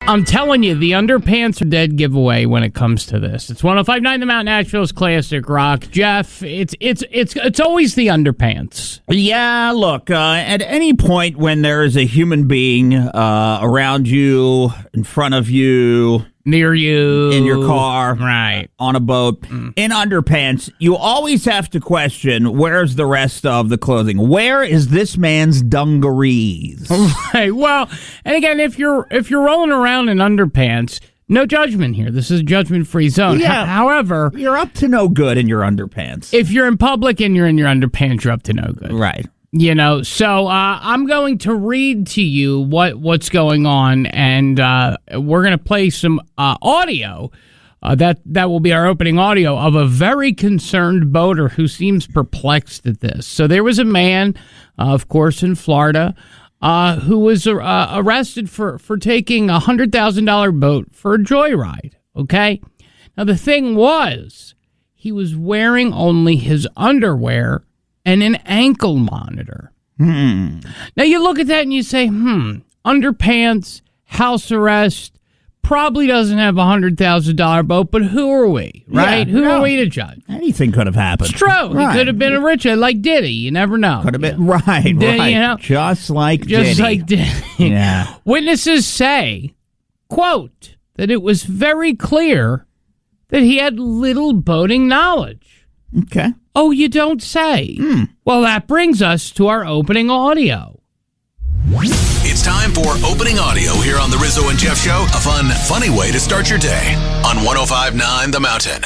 I'm telling you, the underpants are dead giveaway when it comes to this. It's 105.9 The Mountain, Nashville's classic rock. Jeff, it's always the underpants. Yeah, look, at any point when there is a human being around you, in front of you, near you, in your car, right, on a boat, in underpants, you always have to question, where's the rest of the clothing? Where is this man's dungarees? Right. Well, and again, if you're rolling around in underpants, no judgment here. This is a judgment-free zone. Yeah. However, you're up to no good in your underpants. If you're in public and you're in your underpants, you're up to no good. Right. You know, so I'm going to read to you what's going on, and we're going to play some audio. That will be our opening audio of a very concerned boater who seems perplexed at this. So there was a man, of course, in Florida, who was arrested for taking a $100,000 boat for a joyride. Okay, now the thing was, he was wearing only his underwear and an ankle monitor. Now you look at that and you say, underpants, house arrest, probably doesn't have a $100,000 boat, but who are we, right? Yeah, who are we to judge? Anything could have happened. It's true. Right. He could have been a rich like Diddy. You never know. Could have been, right. You know? Just like Diddy. Yeah. Witnesses say, quote, that it was very clear that he had little boating knowledge. Okay. Oh, you don't say? Well, that brings us to our opening audio. It's time for opening audio here on the Rizzo and Jeff Show. A fun, funny way to start your day on 105.9 The Mountain.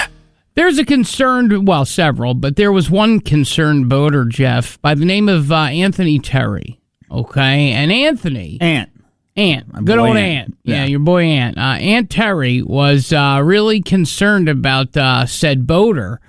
There's a concerned, well, several, but there was one concerned boater, Jeff, by the name of Anthony Terry. Okay, and Anthony... Ant. Good old Ant. Yeah, your boy Ant. Aunt Terry was really concerned about said boater,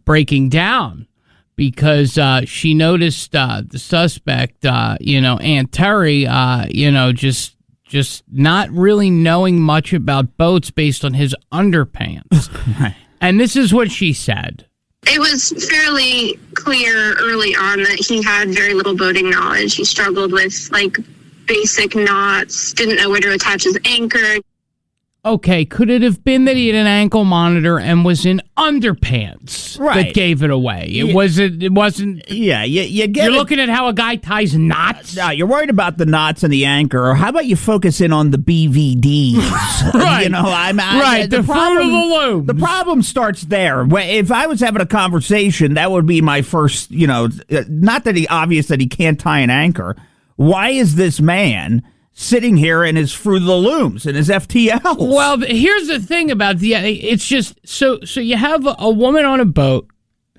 breaking down because she noticed the suspect, Aunt Terry, just not really knowing much about boats based on his underpants. Right. And this is what she said. It was fairly clear early on that he had very little boating knowledge. He struggled with, basic knots, didn't know where to attach his anchor. Okay, could it have been that he had an ankle monitor and was in underpants that gave it away? It wasn't. Yeah, you're looking at how a guy ties knots. No, you're worried about the knots and the anchor. Or how about you focus in on the BVDs? Right. The fruit of the loom. The problem starts there. If I was having a conversation, that would be my first. Not that obvious that he can't tie an anchor. Why is this man sitting here in his Fruit of the Looms, in his FTLs? Well, here's the thing about it's just, so you have a woman on a boat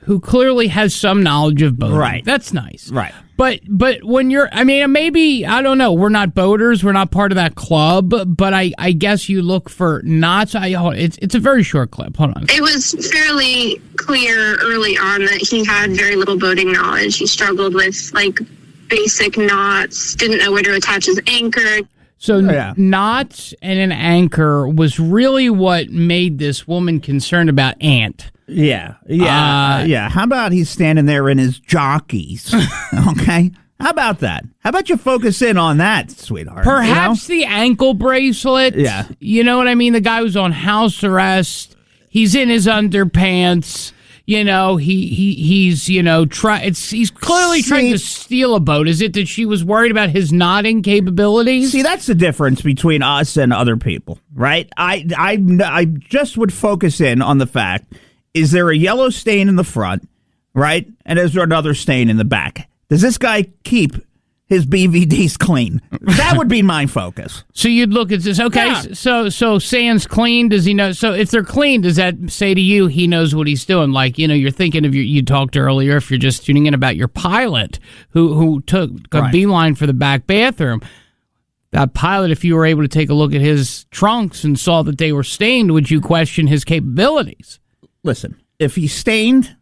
who clearly has some knowledge of boating. Right. That's nice. Right. But when you're, maybe, I don't know, we're not boaters, we're not part of that club, but I guess you look for knots. It's a very short clip. Hold on. It was fairly clear early on that he had very little boating knowledge. He struggled with, basic knots, didn't know where to attach his anchor. So knots and an anchor was really what made this woman concerned about Ant. Yeah. How about he's standing there in his jockeys? Okay. How about that? How about you focus in on that, sweetheart? Perhaps the ankle bracelet. Yeah. You know what I mean? The guy was on house arrest. He's in his underpants. He's clearly trying to steal a boat. Is it that she was worried about his nodding capabilities? See, that's the difference between us and other people, right? I just would focus in on the fact, is there a yellow stain in the front, right? And is there another stain in the back? Does this guy keep his BVDs clean? That would be my focus. So you'd look at this, okay, yeah. So Sand's clean, does he know? So if they're clean, does that say to you he knows what he's doing? You're thinking of you talked earlier, if you're just tuning in, about your pilot who took a beeline for the back bathroom. That pilot, if you were able to take a look at his trunks and saw that they were stained, would you question his capabilities? Listen, if he's stained,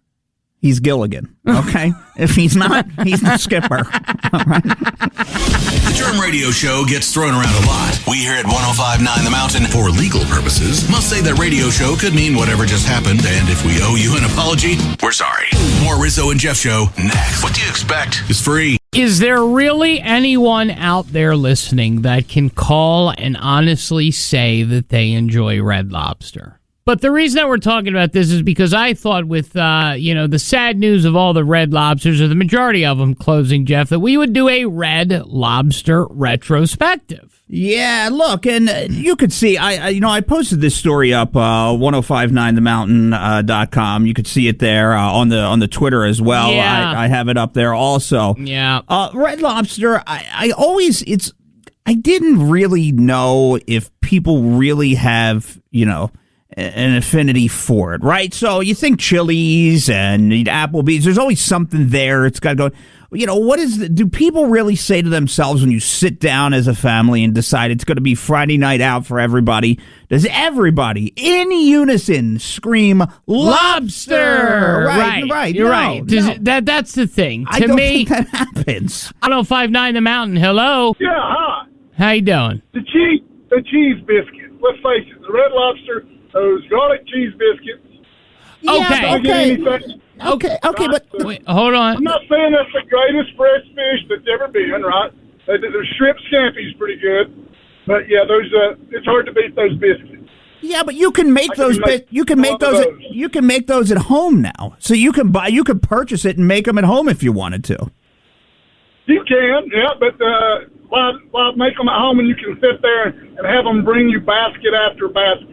he's Gilligan, okay? If he's not, he's the skipper. All right? The term radio show gets thrown around a lot. We here at 105.9 The Mountain, for legal purposes, must say that radio show could mean whatever just happened, and if we owe you an apology, we're sorry. More Rizzo and Jeff Show next. What do you expect? It's free. Is there really anyone out there listening that can call and honestly say that they enjoy Red Lobster? But the reason that we're talking about this is because I thought with, the sad news of all the Red Lobsters, or the majority of them closing, Jeff, that we would do a Red Lobster retrospective. Yeah, look, and you could see, I posted this story up, 1059themountain.com. You could see it there on the Twitter as well. Yeah. I have it up there also. Yeah. Red Lobster, I didn't really know if people really have, an affinity for it, right? So you think Chili's and Applebee's, there's always something there. It's got to go. Do people really say to themselves when you sit down as a family and decide it's going to be Friday night out for everybody, does everybody in unison scream lobster? Right. You're right. That's the thing. I don't think that happens. 1059 The Mountain, hello. Yeah, hi. How you doing? The cheese biscuit. Let's face it, the Red Lobster, those garlic cheese biscuits. Okay, but Wait, hold on. I'm not saying that's the greatest fresh fish that's ever been, right? The shrimp scampi's pretty good, but yeah, those it's hard to beat those biscuits. yeah, but you can make those. You can make those. You can make those at home now. So you can purchase it and make them at home if you wanted to. You can, yeah, but why make them at home and you can sit there and have them bring you basket after basket?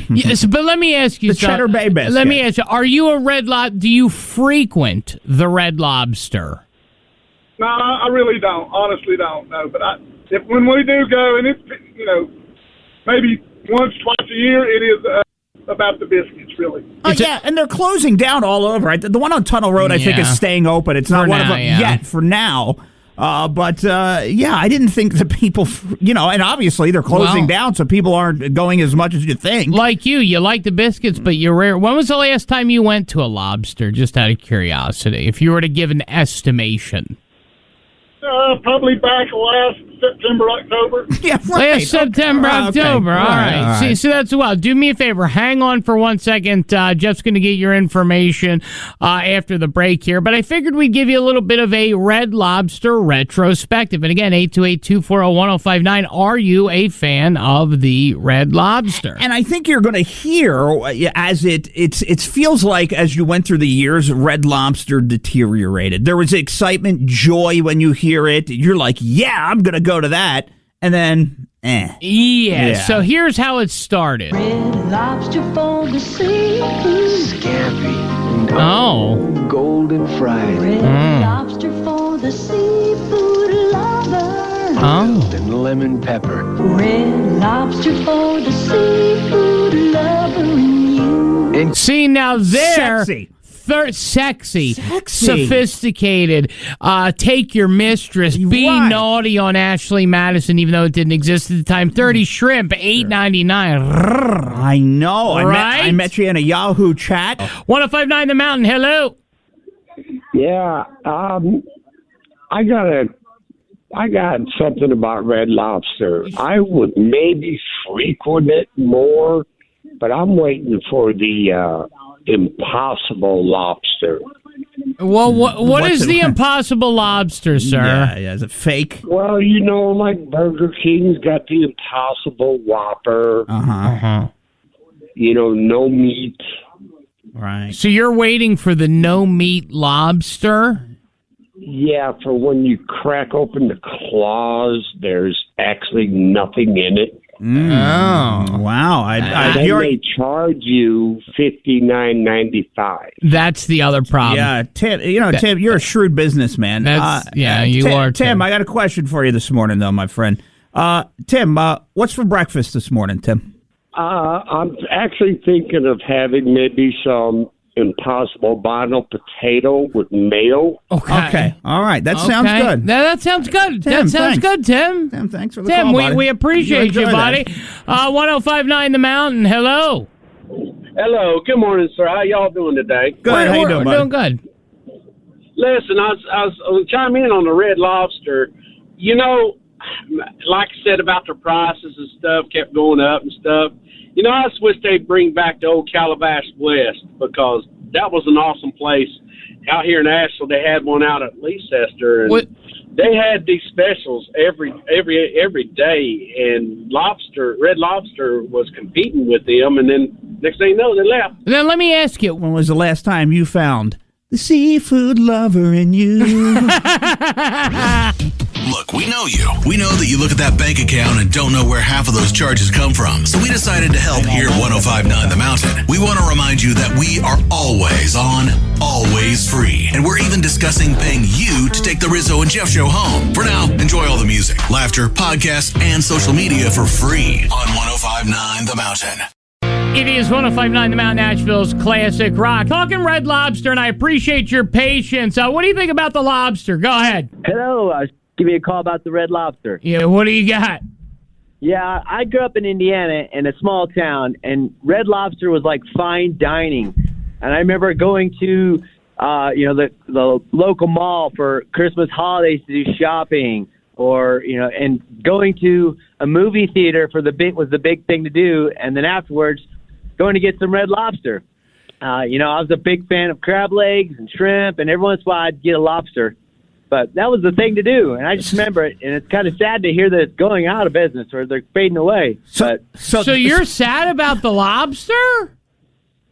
Yes, but let me ask you The Cheddar Bay biscuit. Let me ask you, are you a Red Lobster? Do you frequent the Red Lobster? No, I really don't. Honestly, don't. No, but when we do go, and it's maybe once, twice a year, it is about the biscuits, really. Oh, yeah, and they're closing down all over. Right? The one on Tunnel Road, I think, is staying open. It's not For one of now, them yeah. yet for now. But I didn't think the people, and obviously they're closing down, so people aren't going as much as you think. Like you like the biscuits, but you're rare. When was the last time you went to a lobster, just out of curiosity, if you were to give an estimation? Probably back last September, October. Yeah, right. Last September, October. Okay. All right. See, that's well. Do me a favor. Hang on for 1 second. Jeff's going to get your information after the break here. But I figured we'd give you a little bit of a Red Lobster retrospective. And again, 828-240-1059. Are you a fan of the Red Lobster? And I think you're going to hear as it feels like as you went through the years, Red Lobster deteriorated. There was excitement, joy when you hear it. You're like, yeah, I'm going to go to that. And then, Yeah, so here's how it started. Red Lobster for the seafood. Scampi. Oh. Golden fried. Red Lobster for the seafood lover. Oh. And lemon pepper. Red Lobster for the seafood lover in you. And See, now there... sexy. Sexy, sophisticated, take your mistress, be Right. naughty on Ashley Madison, even though it didn't exist at the time. 30 shrimp, $8.99. I know. Right? I met you in a Yahoo chat. 1059 The Mountain, hello. Yeah, I got something about Red Lobster. I would maybe frequent it more, but I'm waiting for the Impossible Lobster. Well, what What's is it- the Impossible Lobster, sir? Yeah, is it fake? Well, like Burger King's got the Impossible Whopper. Uh-huh. No meat. Right. So you're waiting for the no-meat lobster? Yeah, for when you crack open the claws, there's actually nothing in it. Oh. Wow. Then they charge you $59.95. That's the other problem. Yeah, Tim. Tim, you're a shrewd businessman. That's- you Tim, are, Tim. I got a question for you this morning, though, my friend. Tim, what's for breakfast this morning, Tim? I'm actually thinking of having maybe some Impossible vinyl potato with mayo. Okay. All right. That sounds good. That sounds good. Tim, That sounds thanks. good, Tim. Tim, thanks for the Tim, call, buddy. we appreciate you, enjoy buddy. that. 1059 The Mountain, hello. Hello, good morning, sir. How y'all doing today? Good. How you doing, We're buddy? doing good. Listen, I was chime in on the Red Lobster. Like I said about the prices and stuff, kept going up and stuff. I just wish they'd bring back the old Calabash West, because that was an awesome place out here in Asheville. They had one out at Leicester, and What- they had these specials every day, and Red Lobster was competing with them, and then next thing you know, they left. Then let me ask you, When was the last time you found the seafood lover in you? Look, we know you. We know that you look at that bank account and don't know where half of those charges come from. So we decided to help here at 105.9 The Mountain. We want to remind you that we are always on, always free. And we're even discussing paying you to take the Rizzo and Jeff show home. For now, enjoy all the music, laughter, podcasts, and social media for free on 105.9 The Mountain. it is 105.9 The Mountain, Nashville's classic rock. Talking Red Lobster, and I appreciate your patience. What do you think about the lobster? Go ahead. Hello. Give me a call about the Red Lobster. Yeah, what do you got? Yeah, I grew up in Indiana in a small town, and Red Lobster was like fine dining. And I remember going to, the local mall for Christmas holidays to do shopping, or and going to a movie theater was the big thing to do. And then afterwards, going to get some Red Lobster. I was a big fan of crab legs and shrimp, and every once in a while I'd get a lobster. But that was the thing to do, and I just remember it, and it's kind of sad to hear that it's going out of business or they're fading away. So you're sad about the lobster?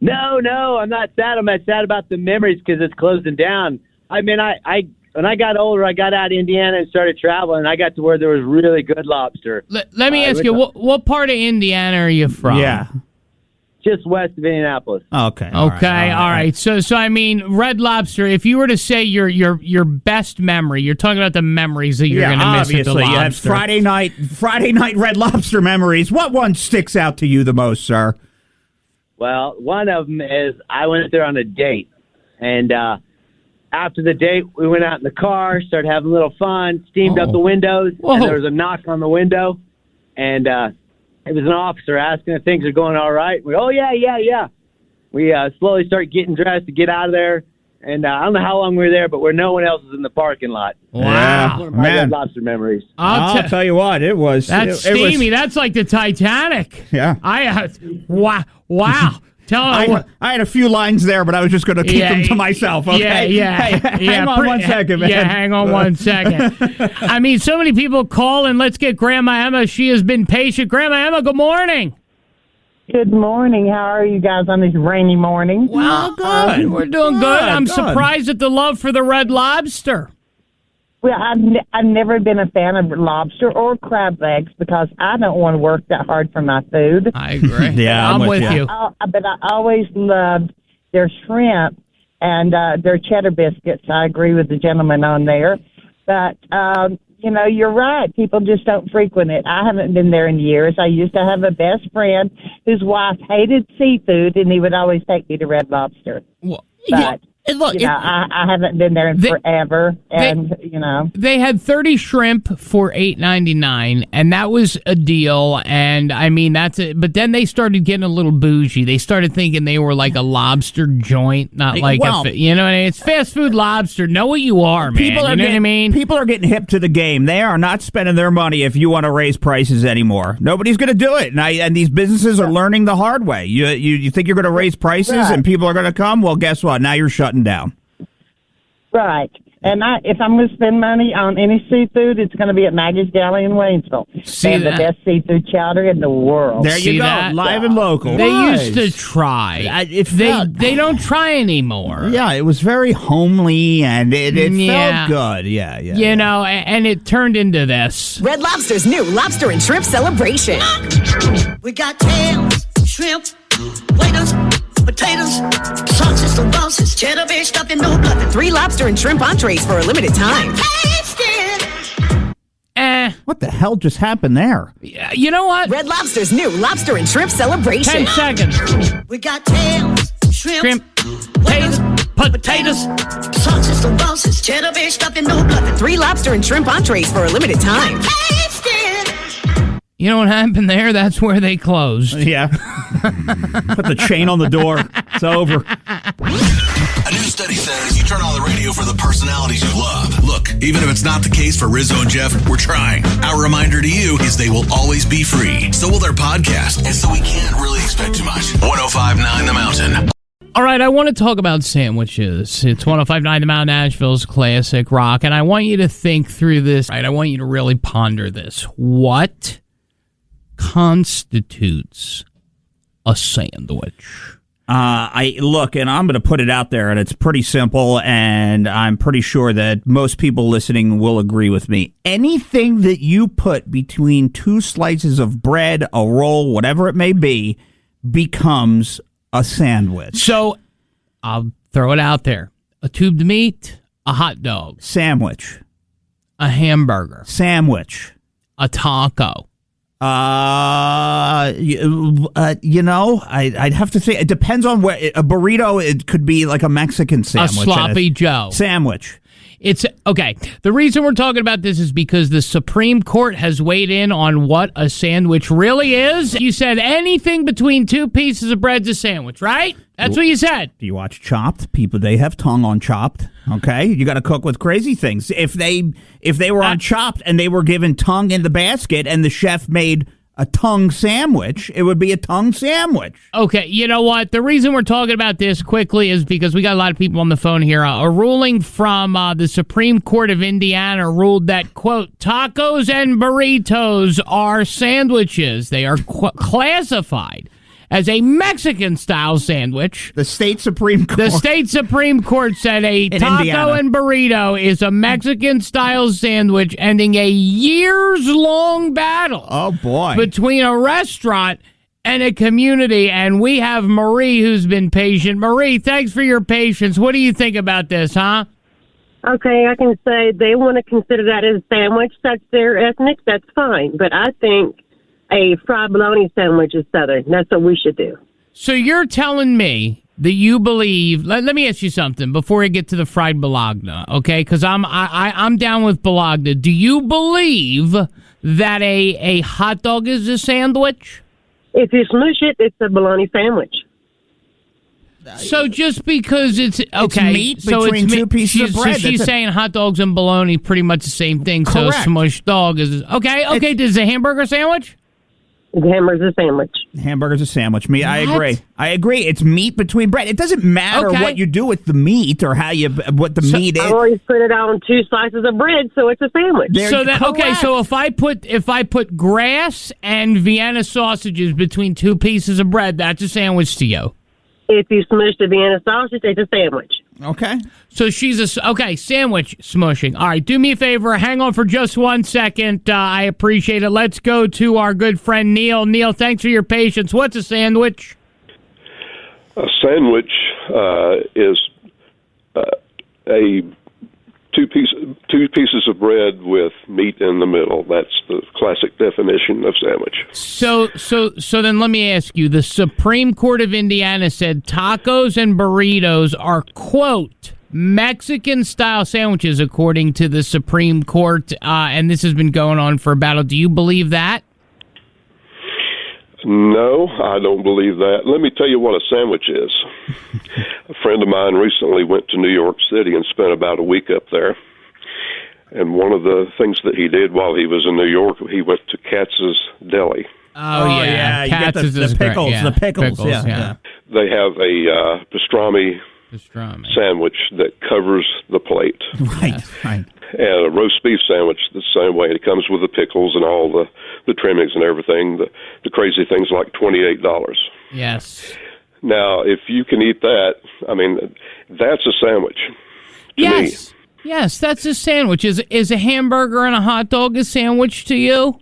No, I'm not sad. I'm sad about the memories because it's closing down. I mean, when I got older, I got out of Indiana and started traveling, and I got to where there was really good lobster. Let me ask you, what part of Indiana are you from? Yeah. Just west of Indianapolis. Okay. All right. So I mean, Red Lobster. If you were to say your best memory, you're talking about the memories that you're going to miss at the lobster. You have Friday night Red Lobster memories. What one sticks out to you the most, sir? Well, one of them is I went there on a date, and after the date, we went out in the car, started having a little fun, steamed up the windows, and there was a knock on the window, and it was an officer asking if things are going all right. We, yeah. We slowly start getting dressed to get out of there. And I don't know how long we were there, but where no one else was in the parking lot. Wow. That's one of my Red Lobster memories. I'll tell you what, it was. That's steamy. That's like the Titanic. Yeah. Wow. I had a few lines there, but I was just going to keep them to myself. Okay? Hang on one second, man. Yeah, hang on 1 second. I mean, so many people call, and let's get Grandma Emma. She has been patient. Grandma Emma, good morning. Good morning. How are you guys on this rainy morning? Well, good. We're doing good. I'm surprised at the love for the Red Lobster. Well, I've never been a fan of lobster or crab legs because I don't want to work that hard for my food. I agree. Yeah, I'm with you. But I always loved their shrimp and their cheddar biscuits. I agree with the gentleman on there. But, you're right. People just don't frequent it. I haven't been there in years. I used to have a best friend whose wife hated seafood, and he would always take me to Red Lobster. Well, but... Look, I haven't been there in forever, and they had 30 shrimp for $8.99, and that was a deal. And I mean, that's it. But then they started getting a little bougie. They started thinking they were like a lobster joint, not like it's fast food lobster. Know what you are, man. What I mean? People are getting hip to the game. They are not spending their money if you want to raise prices anymore. Nobody's going to do it, and these businesses are learning the hard way. You think you're going to raise prices and people are going to come? Well, guess what? Now you're shutting down. Right. And if I'm going to spend money on any seafood, it's going to be at Maggie's Galley in Waynesville. They have the best seafood chowder in the world. There you go. Live and local. They used to try. They don't try anymore. Yeah, it was very homely, and it felt good. Yeah. And it turned into this. Red Lobster's new Lobster and Shrimp Celebration. We got tails, shrimp, waiters, potatoes, sauces and sauces, cheddar fish, stuffing, no bluffing. 3 lobster and shrimp entrees for a limited time. Taste it. What the hell just happened there? You know what? Red Lobster's new Lobster and Shrimp Celebration. 10 seconds. We got tails, shrimp, waiters, potatoes, sauces and sauces, cheddar fish, stuffing, no bluffing. 3 lobster and shrimp entrees for a limited time. Taste it. You know what happened there? That's where they closed. Yeah. Put the chain on the door. It's over. A new study says you turn on the radio for the personalities you love. Look, even if it's not the case for Rizzo and Jeff, we're trying. Our reminder to you is they will always be free. So will their podcast. And so we can't really expect too much. 105.9 The Mountain. All right, I want to talk about sandwiches. It's 105.9 The Mountain, Nashville's classic rock, and I want you to think through this. Right, I want you to really ponder this. What constitutes a sandwich? I look, and I'm going to put it out there, and it's pretty simple, and I'm pretty sure that most people listening will agree with me. Anything that you put between two slices of bread, a roll, whatever it may be, becomes a sandwich. So, I'll throw it out there. A tubed meat, a hot dog. Sandwich. A hamburger. Sandwich. A taco. I'd have to say it depends on where. A burrito, it could be like a Mexican sandwich. A sloppy Joe sandwich. It's okay. The reason we're talking about this is because the Supreme Court has weighed in on what a sandwich really is. You said anything between two pieces of bread's a sandwich, right? That's what you said. Do you watch Chopped? People, they have tongue on Chopped. Okay, you got to cook with crazy things. If they were on Chopped and they were given tongue in the basket and the chef made a tongue sandwich, it would be a tongue sandwich. Okay, you know what? The reason we're talking about this quickly is because we got a lot of people on the phone here. A ruling from the Supreme Court of Indiana ruled that, quote, tacos and burritos are sandwiches. They are classified as a Mexican-style sandwich. The state Supreme Court. The state Supreme Court said a taco and burrito is a Mexican-style sandwich, ending a years-long battle. Oh, boy. Between a restaurant and a community, and we have Marie who's been patient. Marie, thanks for your patience. What do you think about this, huh? Okay, I can say they want to consider that as a sandwich. That's their ethnic. That's fine. But I think a fried bologna sandwich is Southern. That's what we should do. So you're telling me that you believe? Let me ask you something before I get to the fried bologna, okay? Because I'm down with bologna. Do you believe that a hot dog is a sandwich? If you smush it, it's a bologna sandwich. So just because it's okay, meat between two pieces of bread. So she's saying hot dogs and bologna pretty much the same thing. Correct. So a smushed dog is okay. Is a hamburger sandwich? The hamburger's a sandwich. Hamburger's a sandwich. I agree. It's meat between bread. It doesn't matter what you do with the meat or what the meat is. I always put it on two slices of bread, so it's a sandwich. So if I put grass and Vienna sausages between two pieces of bread, that's a sandwich to you. If you smush the Vienna sausage, it's a sandwich. Okay. So she's sandwich smushing. All right, do me a favor. Hang on for just 1 second. I appreciate it. Let's go to our good friend Neil. Neil, thanks for your patience. What's a sandwich? A sandwich is two pieces of bread with meat in the middle. That's the classic definition of sandwich. So then let me ask you. The Supreme Court of Indiana said tacos and burritos are, quote, Mexican-style sandwiches, according to the Supreme Court, and this has been going on for a battle. Do you believe that? No, I don't believe that. Let me tell you what a sandwich is. A friend of mine recently went to New York City and spent about a week up there. And one of the things that he did while he was in New York, he went to Katz's Deli. Oh yeah. You get the pickles. Yeah. The pickles. Yeah. They have a pastrami sandwich that covers the plate. Right. And a roast beef sandwich the same way. It comes with the pickles and all the trimmings and everything. The crazy thing's like $28. Yes. Now, if you can eat that, I mean, that's a sandwich to me. Yes, that's a sandwich. Is a hamburger and a hot dog a sandwich to you?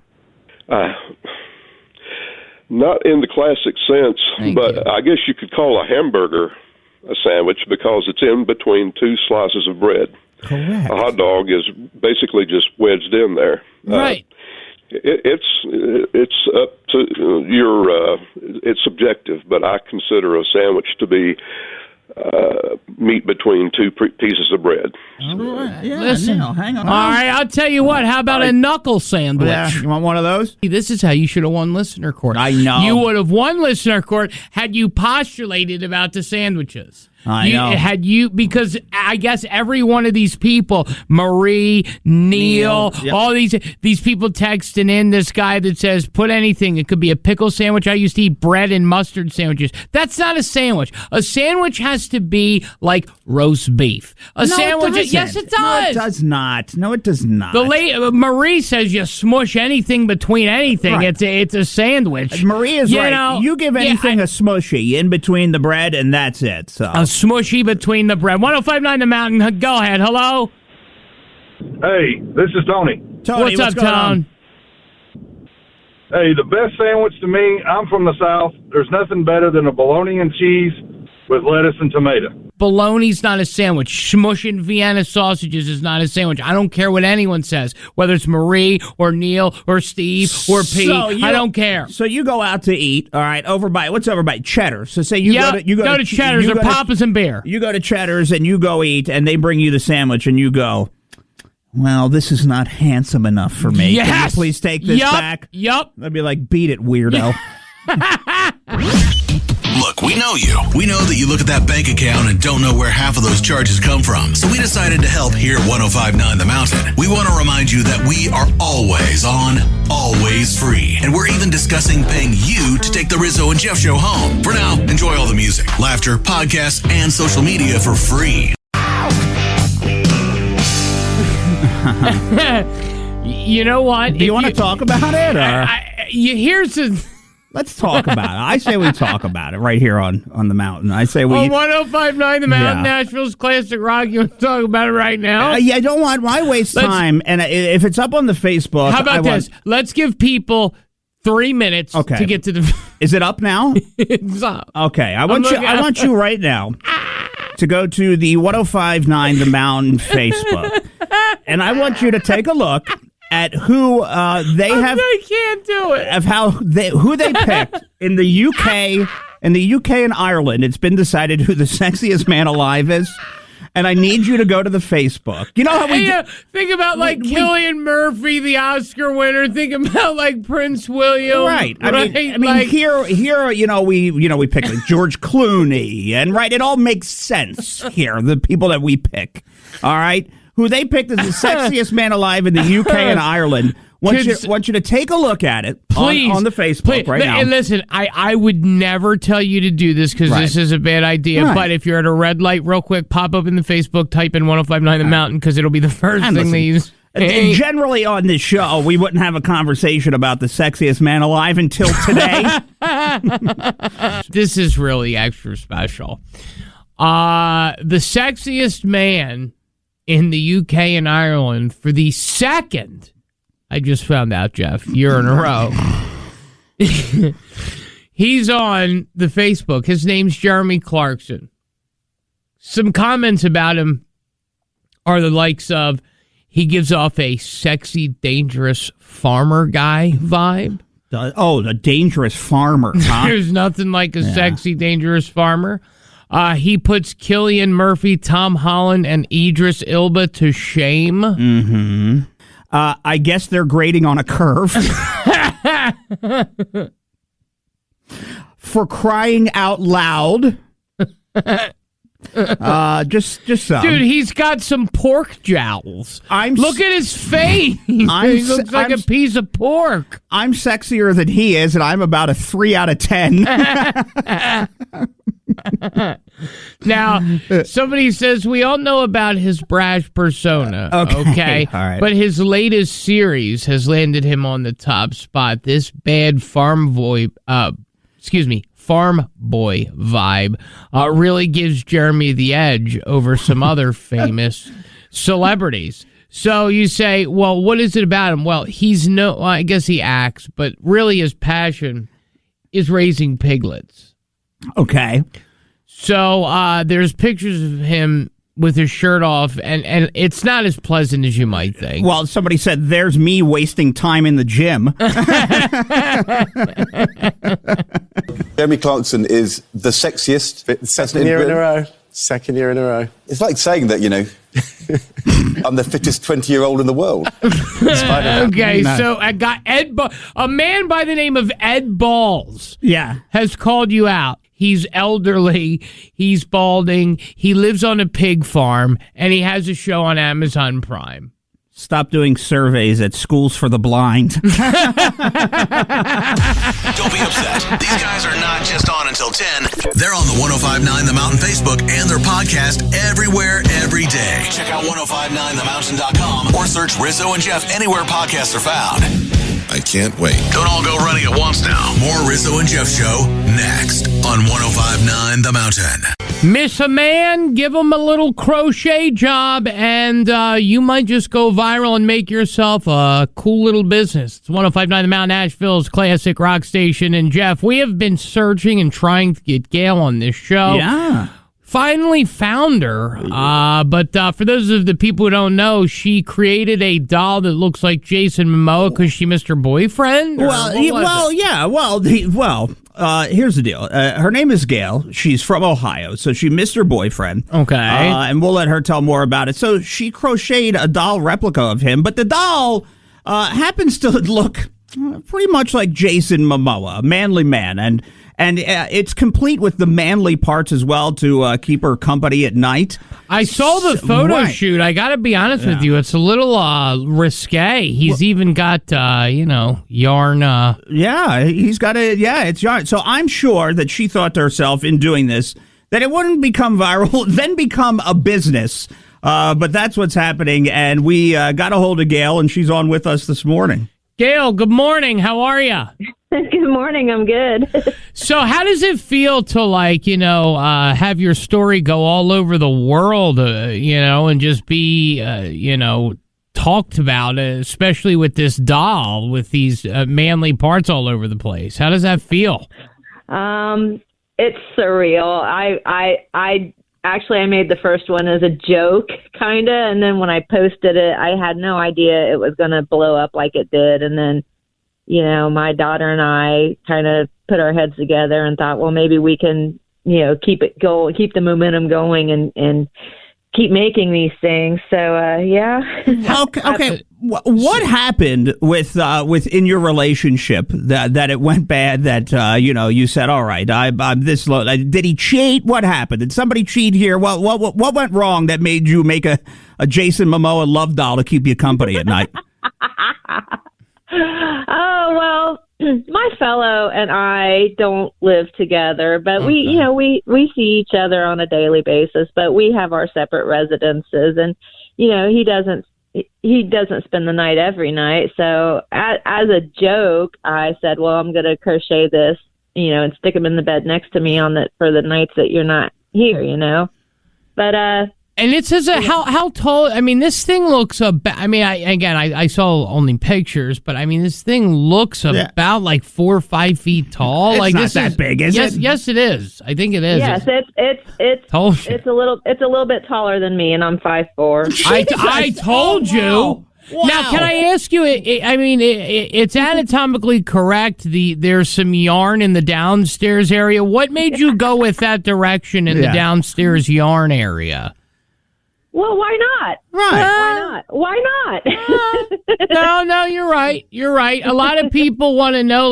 Not in the classic sense, but I guess you could call a hamburger a sandwich because it's in between two slices of bread. Correct. A hot dog is basically just wedged in there. Right. It's up to your. It's subjective, but I consider a sandwich to be meat between two pieces of bread. Listen, hang on. All right, I'll tell you what. How about a knuckle sandwich? Yeah, you want one of those? This is how you should have won listener court. I know. You would have won listener court had you postulated about the sandwiches. I know. Because I guess every one of these people, Marie, Neil, yep. all these people texting in, this guy that says, put anything. It could be a pickle sandwich. I used to eat bread and mustard sandwiches. That's not a sandwich. A sandwich has to be like roast beef. Sandwich, yes, it does. No, it does not. No, it does not. Marie says you smush anything between anything. Right. It's a sandwich. Marie is right. You give anything a smushy in between the bread, and that's it. So. Smushy between the bread. 105.9 The Mountain. Go ahead. Hello? Hey, this is Tony. What's up, Tone? Hey, the best sandwich to me, I'm from the South. There's nothing better than a bologna and cheese with lettuce and tomato. Bologna's not a sandwich. Smushing Vienna sausages is not a sandwich. I don't care what anyone says, whether it's Marie or Neil or Steve or Pete. I don't care. So you go out to eat, all right, what's over by Cheddar's? So say you go to Cheddar's or Papa's and Beer. You go to Cheddar's and you go eat, and they bring you the sandwich, and you go, well, this is not handsome enough for me. Yes! Can you please take this back? Yup. I'd be like, beat it, weirdo. Look, we know you. We know that you look at that bank account and don't know where half of those charges come from. So we decided to help here at 105.9 The Mountain. We want to remind you that we are always on, always free. And we're even discussing paying you to take the Rizzo and Jeff show home. For now, enjoy all the music, laughter, podcasts, and social media for free. You know what? Do you want to talk about it? Or? Here's the... Let's talk about it. I say we talk about it right here on the mountain. I say we... On 105.9 The Mountain, Nashville's classic rock. You want to talk about it right now? I don't want... Why waste time? And if it's up on the Facebook... How about this? Let's give people 3 minutes to get to the... Is it up now? It's up. Okay. I want you right now to go to the 105.9 The Mountain Facebook. And I want you to take a look at who I can't do it. Of who they picked in the UK. In the UK and Ireland, it's been decided who the sexiest man alive is. And I need you to go to the Facebook. You know how we think about Cillian Murphy, the Oscar winner. Think about Prince William. Right. I mean, here, we pick George Clooney, and it all makes sense here. The people that we pick, all right. Who they picked as the sexiest man alive in the UK and Ireland. Want you to take a look at it on the Facebook right now. And listen, I would never tell you to do this because this is a bad idea. Right. But if you're at a red light, real quick, pop up in the Facebook, type in 105.9 The Mountain because it'll be the first thing they use. Generally on this show, we wouldn't have a conversation about the sexiest man alive until today. This is really extra special. The sexiest man in the UK and Ireland for the second, I just found out, Jeff, year in a row. He's on the Facebook. His name's Jeremy Clarkson. Some comments about him are the likes of, he gives off a sexy, dangerous farmer guy vibe. The dangerous farmer, huh? There's nothing like a sexy, dangerous farmer. He puts Cillian Murphy, Tom Holland, and Idris Elba to shame. Mm-hmm. I guess they're grading on a curve. For crying out loud. Just some. Dude, he's got some pork jowls. Look at his face. He looks like a piece of pork. I'm sexier than he is, and I'm about a 3 out of 10. Now, somebody says we all know about his brash persona, okay? All right. But his latest series has landed him on the top spot. This bad farm boy vibe really gives Jeremy the edge over some other famous celebrities. So you say, well, what is it about him? Well, I guess he acts, but really his passion is raising piglets. Okay. So there's pictures of him with his shirt off, and it's not as pleasant as you might think. Well, somebody said, there's me wasting time in the gym. Jeremy Clarkson is the sexiest. Second year in a row. Second year in a row. It's like saying that, I'm the fittest 20-year-old in the world. Okay, so I got a man by the name of Ed Balls. Yeah. Has called you out. He's elderly. He's balding. He lives on a pig farm, and he has a show on Amazon Prime. Stop doing surveys at schools for the blind. Don't be upset. These guys are not just on until 10. They're on the 105.9 The Mountain Facebook and their podcast everywhere, every day. Check out 1059themountain.com or search Rizzo and Jeff anywhere podcasts are found. I can't wait. Don't all go running at once now. More Rizzo and Jeff show next on 105.9 The Mountain. Miss a man, give him a little crochet job, and you might just go viral and make yourself a cool little business. It's 105.9 The Mountain, Nashville's classic rock station. And Jeff, we have been searching and trying to get Gail on this show. Yeah. Finally found her, but for those of the people who don't know, she created a doll that looks like Jason Momoa because she missed her boyfriend? Here's the deal. Her name is Gail. She's from Ohio, so she missed her boyfriend. Okay. And we'll let her tell more about it. So she crocheted a doll replica of him, but the doll happens to look pretty much like Jason Momoa, a manly man, and it's complete with the manly parts as well to keep her company at night. I saw the photo shoot. I got to be honest with you. It's a little risque. He's even got, yarn. He's got it's yarn. So I'm sure that she thought to herself in doing this that it wouldn't become viral, then become a business. But that's what's happening. And we got a hold of Gail, and she's on with us this morning. Gail, good morning. How are you? Good morning. I'm good. So how does it feel to, have your story go all over the world, and just be, talked about, especially with this doll with these manly parts all over the place? How does that feel? It's surreal. I made the first one as a joke, kind of, and then when I posted it, I had no idea it was going to blow up like it did, and then my daughter and I kind of put our heads together and thought, well, maybe we can, keep it going, keep the momentum going and keep making these things. So, yeah. Okay. What happened within your relationship that it went bad, that, you said, all right, I'm this low. Did he cheat? What happened? Did somebody cheat here? What went wrong that made you make a Jason Momoa love doll to keep you company at night? Oh, well, my fellow and I don't live together, but we see each other on a daily basis, but we have our separate residences, and, he doesn't spend the night every night. So as a joke, I said, well, I'm going to crochet this, and stick them in the bed next to me for the nights that you're not here, but, and it says how tall? I mean, this thing looks about. I mean, I saw only pictures, but I mean, this thing looks about like 4 or 5 feet tall. It's like not this that big, is it? Yes, it is. I think it is. Yes, it's a little bit taller than me, and I'm 5'4". I told you. Wow. Now, can I ask you? It's anatomically correct. There's some yarn in the downstairs area. What made you go with that direction in the downstairs yarn area? Well, why not? Right. Why not? No, you're right. You're right. A lot of people want to know,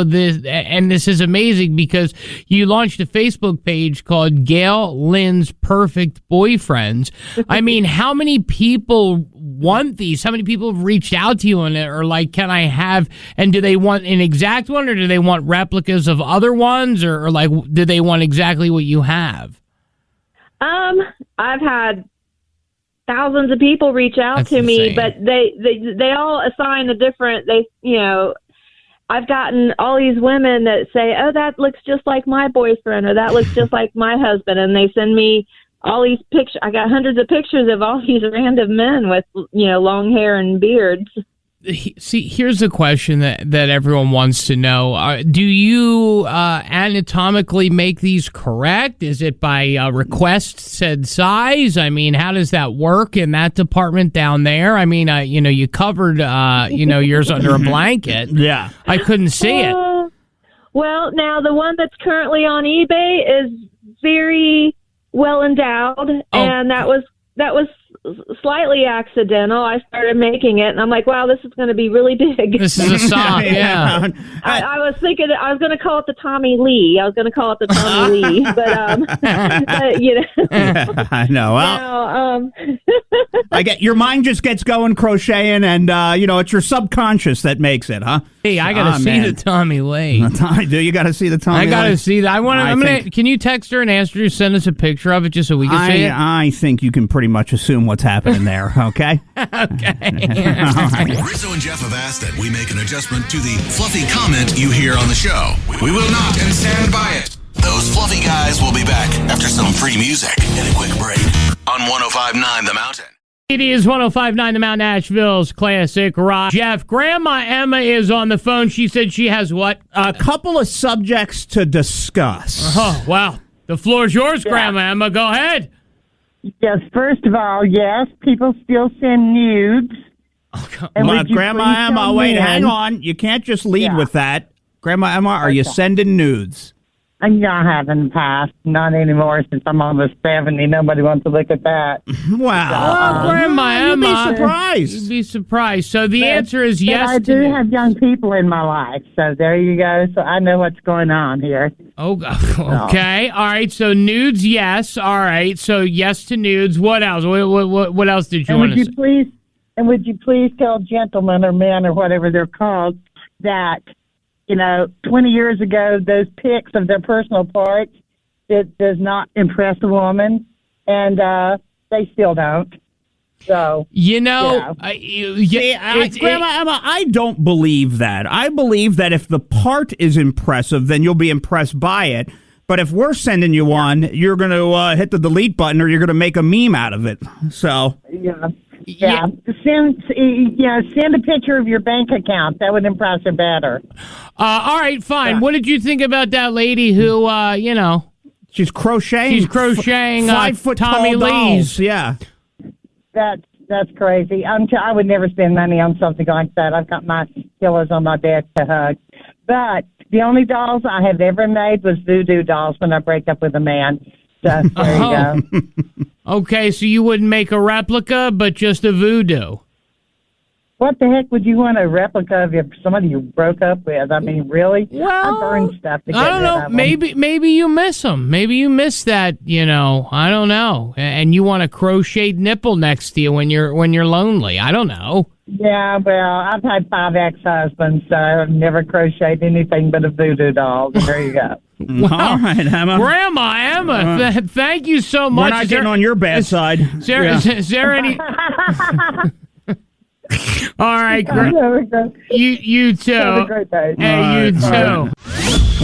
this, and this is amazing because you launched a Facebook page called Gail Lynn's Perfect Boyfriends. I mean, how many people want these? How many people have reached out to you and are like, can I have, and do they want an exact one, or do they want replicas of other ones, or do they want exactly what you have? I've had thousands of people reach out to me, but they all assign a different, I've gotten all these women that say, oh, that looks just like my boyfriend, or that looks just like my husband. And they send me all these pictures. I got hundreds of pictures of all these random men with, long hair and beards. See, here's the question that everyone wants to know. Do you anatomically make these correct? Is it by request said size? I mean, how does that work in that department down there? I mean, you covered, yours under a blanket. Yeah. I couldn't see it. Well, now the one that's currently on eBay is very well endowed, and that was slightly accidental. I started making it, and I'm like, wow, this is going to be really big. This is a song, yeah. I was thinking I was going to call it the Tommy Lee. But you know. Yeah, I know. Well, I get your mind just gets going crocheting, and it's your subconscious that makes it, huh? Hey, I got to see the Tommy Lee. Do you got to see the Tommy Lee? I got to see that. Can you text her and ask her to send us a picture of it just so we can see it? I think you can pretty much assume what's happening there, okay? Okay. Rizzo and Jeff have asked that we make an adjustment to the fluffy comment you hear on the show. We will not and stand by it. Those fluffy guys will be back after some free music and a quick break on 105.9 The Mountain. It is 105.9 The Mountain, Nashville's classic rock. Jeff, Grandma Emma is on the phone. She said she has what? A couple of subjects to discuss. Oh, wow. The floor's yours, Grandma Emma. Go ahead. Yes, first of all, yes, people still send nudes. Grandma Emma, wait, hang on. You can't just lead with that. Grandma Emma, are you sending nudes? I have in the past. Not anymore since I'm almost 70. Nobody wants to look at that. Wow. Grandma Emma. You'd be surprised. You'd be surprised. So the answer is yes. I do have young people in my life. So there you go. So I know what's going on here. Oh, okay. All right. So nudes, yes. All right. So yes to nudes. What else? What else did you want to say? Would you please tell gentlemen or men or whatever they're called that 20 years ago, those pics of their personal parts, it does not impress a woman, and they still don't. So, Grandma Emma, I don't believe that. I believe that if the part is impressive, then you'll be impressed by it. But if we're sending you one, you're going to hit the delete button, or you're going to make a meme out of it. So, yeah. Send a picture of your bank account. That would impress her better. All right, fine. What did you think about that lady who, she's crocheting? She's crocheting 5 foot Tommy Lee's. Yeah. That's crazy. I would never spend money on something like that. I've got my pillows on my bed to hug. But the only dolls I have ever made was voodoo dolls when I break up with a man. So there you go. Okay, so you wouldn't make a replica, but just a voodoo. What the heck would you want a replica of somebody you broke up with? I mean, really? Well, I burn stuff to get I don't know. Maybe you miss them. Maybe you miss that. I don't know. And you want a crocheted nipple next to you when you're lonely. I don't know. Yeah, well, I've had 5 ex-husbands, so I've never crocheted anything but a voodoo doll. There you go. All right, Emma. Grandma Emma, thank you so much. We're not getting on your bad side. Is there any... All right, you too. Have a great day. Hey, you too.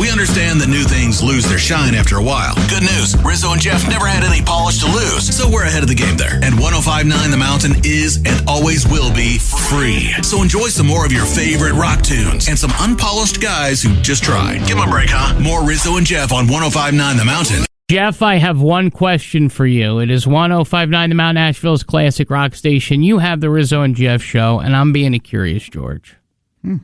We understand that new things lose their shine after a while. Good news, Rizzo and Jeff never had any polish to lose, so we're ahead of the game there. And 105.9 The Mountain is and always will be free. So enjoy some more of your favorite rock tunes and some unpolished guys who just tried. Give them a break, huh? More Rizzo and Jeff on 105.9 The Mountain. Jeff, I have one question for you. It is 105.9 The Mountain, Nashville's classic rock station. You have the Rizzo and Jeff show, and I'm being a curious George.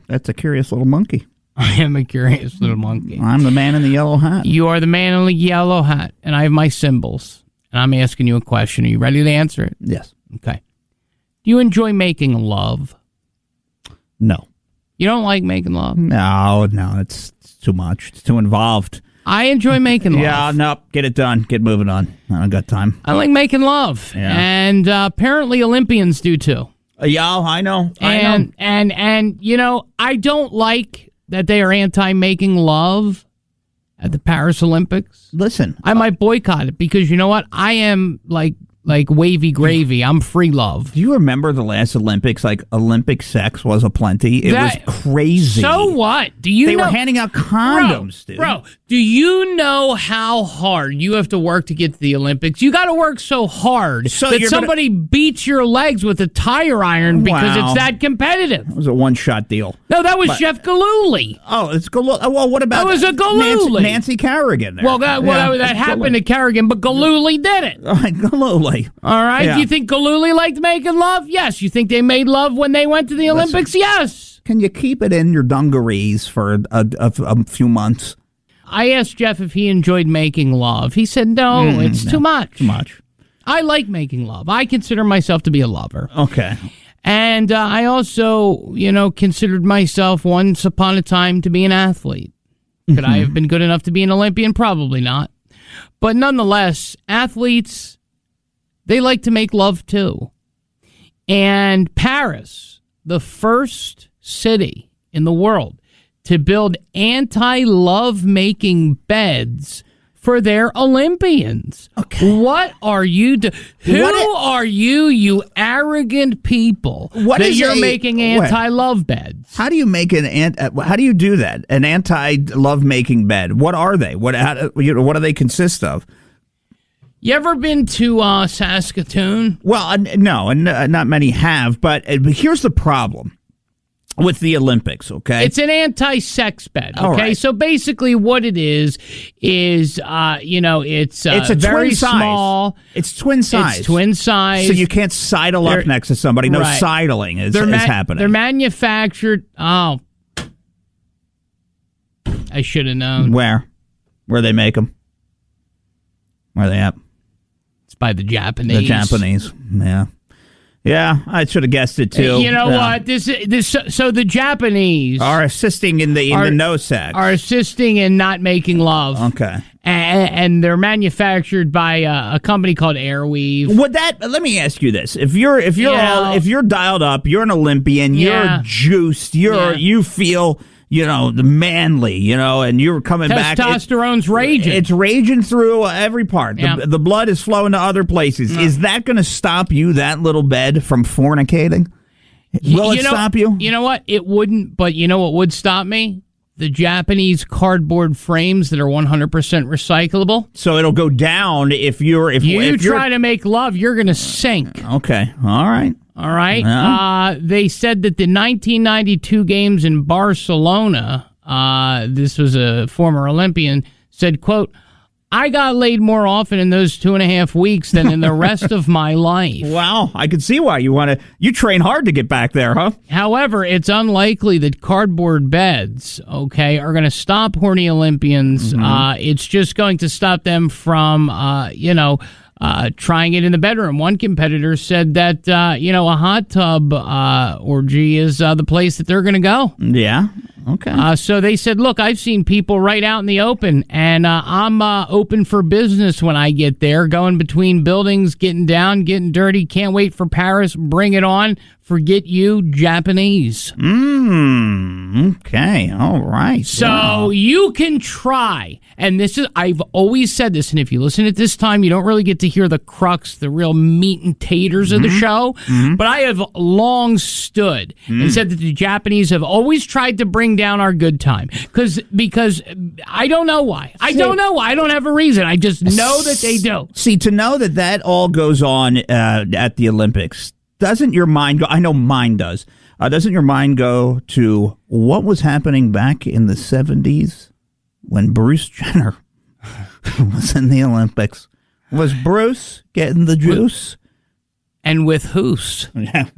That's a curious little monkey. I am a curious little monkey. I'm the man in the yellow hat. You are the man in the yellow hat, and I have my symbols. And I'm asking you a question. Are you ready to answer it? Yes. Okay. Do you enjoy making love? No. You don't like making love? No, it's too much. It's too involved. I enjoy making love. Yeah, no, get it done. Get moving on. I don't got time. I like making love. Yeah. And apparently Olympians do too. Yeah, I know. And I don't like that they are anti-making love at the Paris Olympics. Listen. I might boycott it because you know what? I am like wavy gravy. I'm free love. Do you remember the last Olympics? Like, Olympic sex was aplenty. It was crazy. So what? Do you They know? were handing out condoms, dude. Bro, do you know how hard you have to work to get to the Olympics? You got to work so hard that somebody beats your legs with a tire iron because it's that competitive. It was a one-shot deal. No, that was Jeff Gillooly. Oh, it's Gillooly. Well, what about that? Was a Gillooly. Nancy Kerrigan there. Well, that happened to Kerrigan, but Gillooly did it. Gillooly. All right. Yeah. Do you think Gillooly liked making love? Yes. You think they made love when they went to the Olympics? Yes. Can you keep it in your dungarees for a few months? I asked Jeff if he enjoyed making love. He said, no, it's too much. Too much. I like making love. I consider myself to be a lover. Okay. And I also, considered myself once upon a time to be an athlete. Could I have been good enough to be an Olympian? Probably not. But nonetheless, athletes, they like to make love too. And Paris, the first city in the world to build anti-love-making beds for their Olympians. Okay. What are you doing? Who are you arrogant people, you're making anti-love beds? How do you make how do you do that? An anti-love-making bed. What are they? What do they consist of? You ever been to Saskatoon? Well, no, and not many have, but here's the problem with the Olympics, okay? It's an anti-sex bed, okay? Right. So basically what it is it's a twin very size. Small. It's twin size. It's twin size. So you can't sidle up next to somebody. No right. sidling is happening. They're manufactured... Oh. I should have known. Where they make them? Where are they at? It's by the Japanese. The Japanese, yeah. Yeah, I should have guessed it too. You know what? So the Japanese are assisting in the no sex. Are assisting in not making love. Okay. And they're manufactured by a company called Airweave. Let me ask you this: if you're dialed up, you're an Olympian, you're juiced, you feel the manly, and you're coming back. Testosterone's raging. It's raging through every part. Yeah. The blood is flowing to other places. Is that going to stop you, that little bed, from fornicating? Will it stop you? You know what? It wouldn't, but you know what would stop me? The Japanese cardboard frames that are 100% recyclable. So it'll go down if you try to make love, you're going to sink. Okay. All right. All right. They said that the 1992 games in Barcelona, this was a former Olympian, said, quote, I got laid more often in those 2.5 weeks than in the rest of my life. Wow. I can see why you train hard to get back there, huh? However, it's unlikely that cardboard beds, are going to stop horny Olympians. Mm-hmm. It's just going to stop them from, trying it in the bedroom. One competitor said that, a hot tub orgy is the place that they're going to go. Yeah. Okay. So they said, look, I've seen people right out in the open, and I'm open for business when I get there, going between buildings, getting down, getting dirty. Can't wait for Paris. Bring it on. Forget you, Japanese. Okay. All right. So you can try. And I've always said this, and if you listen at this time, you don't really get to hear the crux, the real meat and taters of the show. Mm-hmm. But I have long stood and said that the Japanese have always tried to bring down our good time. Because I don't know why. I don't have a reason. I just know that they do. See, to know that all goes on at the Olympics, doesn't your mind go? I know mine does. Doesn't your mind go to what was happening back in the 70s when Bruce Jenner was in the Olympics? Was Bruce getting the juice? And with who's? Yeah.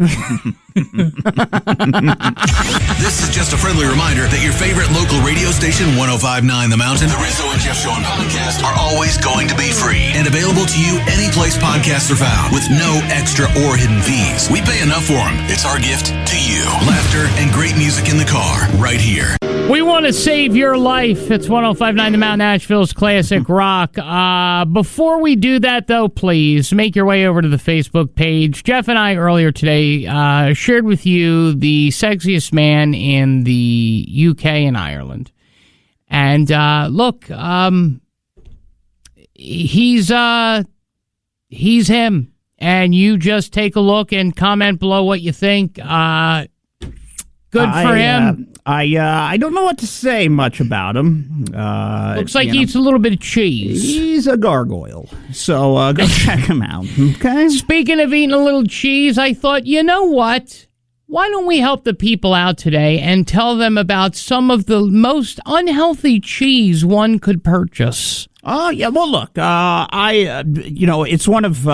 This is just a friendly reminder that your favorite local radio station, 105.9 The Mountain, the Rizzo and Jeff Show and podcast are always going to be free and available to you any place podcasts are found with no extra or hidden fees. We pay enough for them. It's our gift to you. Laughter and great music in the car right here. We want to save your life. It's 105.9 The Mountain, Nashville's classic rock. Before we do that, though, please make your way over to the Facebook page. Jeff and I earlier today shared with you the sexiest man in the UK and Ireland. And look, he's him. And you just take a look and comment below what you think. Good for him. I don't know what to say much about him. Looks like he eats a little bit of cheese. He's a gargoyle. So go check him out, okay? Speaking of eating a little cheese, I thought, you know what? Why don't we help the people out today and tell them about some of the most unhealthy cheese one could purchase? Oh, yeah. Well, look, it's one of...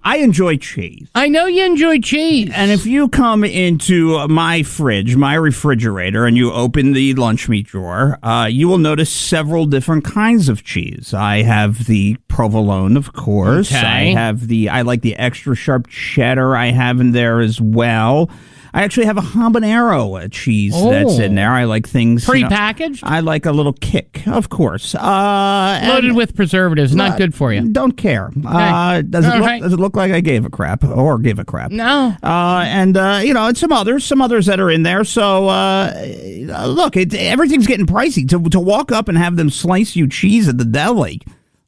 I enjoy cheese. I know you enjoy cheese. And if you come into my fridge, my refrigerator, and you open the lunch meat drawer, you will notice several different kinds of cheese. I have the provolone, of course. Okay. I like the extra sharp cheddar I have in there as well. I actually have a habanero cheese that's in there. I like things prepackaged. I like a little kick, of course. Loaded with preservatives, not good for you. Don't care. Okay. Does it look like I gave a crap or give a crap? No. And some others that are in there. So look, everything's getting pricey. To walk up and have them slice you cheese at the deli,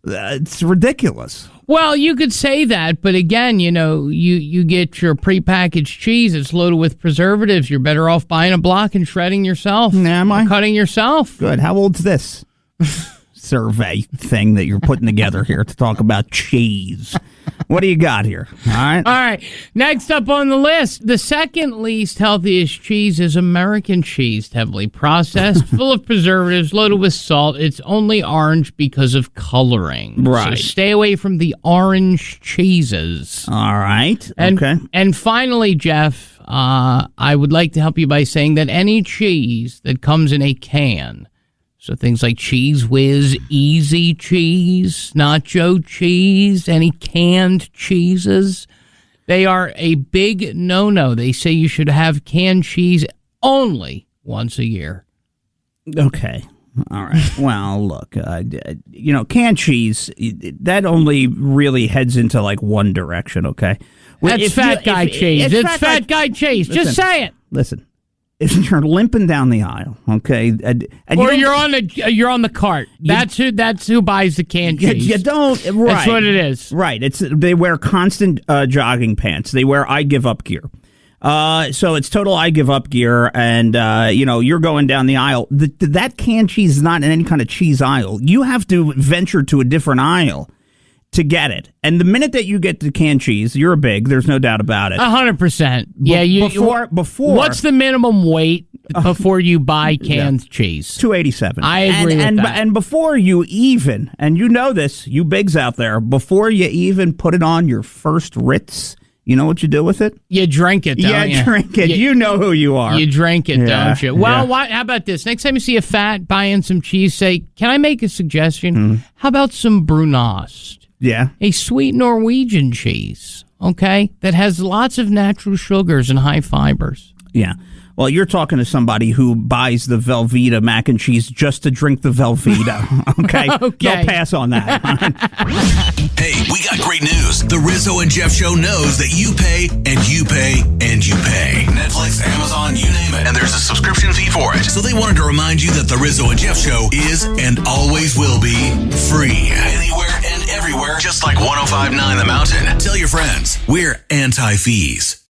it's ridiculous. Well, you could say that, but again, you get your prepackaged cheese. It's loaded with preservatives. You're better off buying a block and shredding yourself. Am I? Cutting yourself. Good. How old's this survey thing that you're putting together here to talk about cheese? What do you got here? All right. Next up on the list, the second least healthiest cheese is American cheese. Heavily processed, full of preservatives, loaded with salt. It's only orange because of coloring. Right. So stay away from the orange cheeses. All right. Okay. And finally, Jeff, I would like to help you by saying that any cheese that comes in a can, so things like Cheese Whiz, Easy Cheese, Nacho Cheese, any canned cheeses, they are a big no-no. They say you should have canned cheese only once a year. Okay. All right. Well, look, canned cheese, that only really heads into like one direction, okay? That's fat guy cheese. It's fat guy cheese. Just say it. Listen. If you're limping down the aisle, okay, and you're on the cart. That's who buys the canned cheese. You don't. Right. That's what it is. Right. They wear constant jogging pants. They wear I give up gear. So it's total I give up gear, and you're going down the aisle. That canned cheese is not in any kind of cheese aisle. You have to venture to a different aisle to get it. And the minute that you get the canned cheese, you're a big. There's no doubt about it. 100%. Yeah. Before. What's the minimum weight before you buy canned cheese? $2.87. I agree with that. And before you even, and you know this, you bigs out there, before you even put it on your first Ritz, you know what you do with it? You drink it, don't you? Drink it. You know who you are. You drink it, don't you? Well, how about this? Next time you see a fat buying some cheese, say, can I make a suggestion? How about some Brunost? Yeah. A sweet Norwegian cheese, okay, that has lots of natural sugars and high fibers. Yeah. Well, you're talking to somebody who buys the Velveeta mac and cheese just to drink the Velveeta, okay? They'll pass on that. Hey, we got great news. The Rizzo and Jeff Show knows that you pay, and you pay, and you pay. Netflix, Amazon, you name it. And there's a subscription fee for it. So they wanted to remind you that the Rizzo and Jeff Show is, and always will be, free. Anywhere and everywhere, just like 105.9 The Mountain. Tell your friends, we're anti-fees.